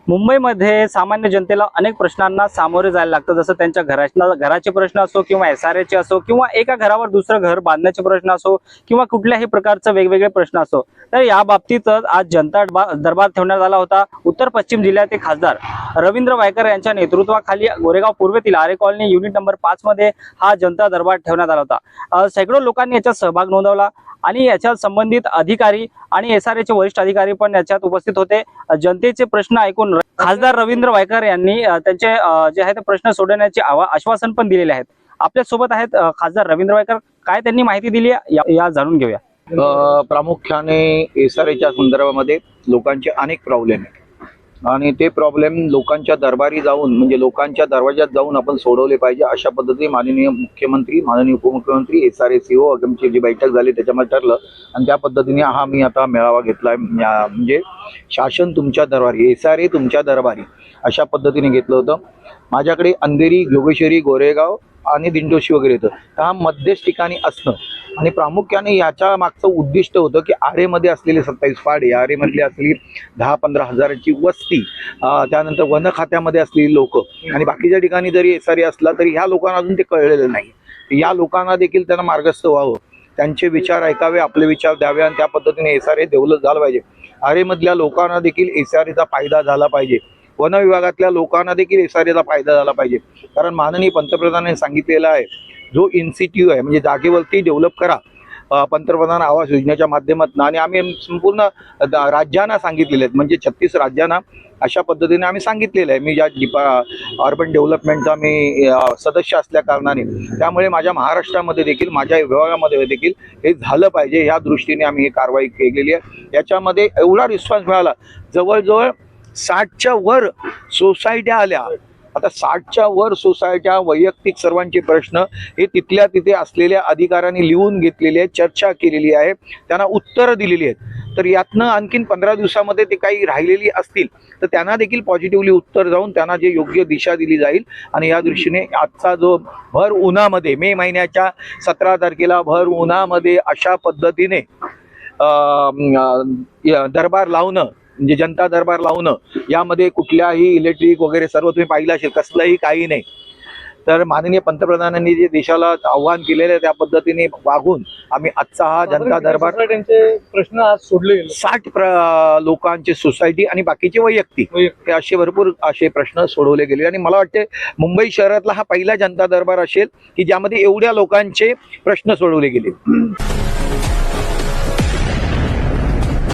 मुंबईमध्ये सामान्य जनतेला अनेक प्रश्नांना सामोरे जायला लागतं, जसं त्यांच्या घराचे प्रश्न असो किंवा SRAचे असो किंवा एका घरावर दुसरं घर बांधण्याचे प्रश्न असो किंवा कुठल्याही प्रकारचे वेगवेगळे प्रश्न असो। तर या बाबतीतच आज जनता दरबार ठेवण्यात आला होता। उत्तर पश्चिम जिल्ह्याचे खासदार रवींद्र वायकर यांच्या नेतृत्वाखाली गोरेगाव पूर्वेतील आरे कॉलनी युनिट नंबर 5 मध्ये हा जनता दरबार ठेवण्यात आला होता। शेकडो लोकांनी याच्यात सहभाग नोंदवला आणि याच्यात संबंधित अधिकारी आणि SRAचे वरिष्ठ अधिकारी पण याच्यात उपस्थित होते। जनतेचे प्रश्न ऐकून खासदार रवींद्र वायकर यांनी त्यांचे जे आहे ते प्रश्न सोडवण्याचे आश्वासन पण दिलेले आहेत। आपल्या सोबत आहेत खासदार रवींद्र वायकर। काय त्यांनी माहिती दिली या जाणून घेऊया। प्रामुख्याने SRAच्या संदर्भामध्ये लोकांचे अनेक प्रॉब्लेम आहेत आणि ते प्रॉब्लेम लोकांच्या दरबारी जाऊन म्हणजे लोकांच्या दरवाजात जाऊन आपण सोडवले पाहिजे अशा पद्धतीने माननीय मुख्यमंत्री, माननीय उपमुख्यमंत्री, SRA CEO आमची जी बैठक झाली त्याच्यामध्ये ठरलं आणि त्या पद्धतीने हा मी आता मेळावा घेतलाय। म्हणजे शासन तुमच्या दरबारी, SRA तुमच्या दरबारी अशा पद्धतीने घेतलं होतं। माझ्याकडे अंधेरी, जोगेश्वरी, गोरेगाव आणि दिंडोशी वगैरे येतं। हा मध्यस्थ ठिकाणी असणं आणि प्रामुख्याने याच्या मागचं उद्दिष्ट होतं की आरेमध्ये असलेले 27 फाडे, आरेमधली असलेली 10-15 हजाराची वस्ती, त्यानंतर वन खात्यामध्ये असलेली लोक आणि बाकीच्या ठिकाणी जरी SRA असला तरी ह्या लोकांना अजून ते कळलेलं नाही। या लोकांना देखील त्यांना मार्गस्थ व्हावं, त्यांचे विचार ऐकावे, आपले विचार द्यावे आणि त्या पद्धतीने SRA डेव्हलप झालं पाहिजे। आरेमधल्या लोकांना देखील SRAचा फायदा झाला पाहिजे, वन विभागातल्या लोकांना देखील SRAचा फायदा झाला पाहिजे। कारण माननीय पंतप्रधानांनी सांगितलेलं आहे, जो इन्स्टिट्यूट आहे म्हणजे जागेवरती डेव्हलप करा पंतप्रधान आवास योजनेच्या माध्यमातून आणि आम्ही संपूर्ण राज्यांना सांगितलेले आहेत, म्हणजे 36 राज्यांना अशा पद्धतीने आम्ही सांगितलेलं आहे। मी ज्या अर्बन डेव्हलपमेंटचा मी सदस्य असल्या कारणाने त्यामुळे माझ्या महाराष्ट्रामध्ये देखील माझ्या विभागामध्ये देखील हे झालं पाहिजे या दृष्टीने आम्ही ही कारवाई केलेली आहे। याच्यामध्ये एवढा रिस्पॉन्स मिळाला, जवळजवळ 60च्या वर सोसायट्या आल्या। आता 60च्या वर सोसायट्या, वैयक्तिक सर्वांचे प्रश्न हे तिथल्या तिथे असलेल्या अधिकाऱ्यांनी लिहून घेतलेले आहेत, चर्चा केलेली आहे, त्यांना उत्तरं दिलेली आहेत। तर यातनं आणखीन 15 दिवसामध्ये ते काही राहिलेली असतील तर त्यांना देखील पॉझिटिव्हली उत्तर जाऊन त्यांना जे योग्य दिशा दिली जाईल आणि या दृष्टीने आजचा जो भर उन्हामध्ये मे महिन्याच्या 17 तारखेला भर उन्हामध्ये अशा पद्धतीने दरबार लावणं म्हणजे जनता दरबार लावणं, यामध्ये कुठल्याही इलेक्ट्रिक वगैरे सर्व तुम्ही पाहिलं असेल, कसलंही काही नाही। तर माननीय पंतप्रधानांनी जे देशाला आव्हान केलेलं आहे त्या पद्धतीने वागून आम्ही आजचा हा जनता दरबार प्रश्न आज सोडले गेले। 60 लोकांचे सोसायटी आणि बाकीचे वैयक्तिक हे असे भरपूर असे प्रश्न सोडवले गेले आणि मला वाटते मुंबई शहरातला हा पहिला जनता दरबार असेल की ज्यामध्ये एवढ्या लोकांचे प्रश्न सोडवले गेले।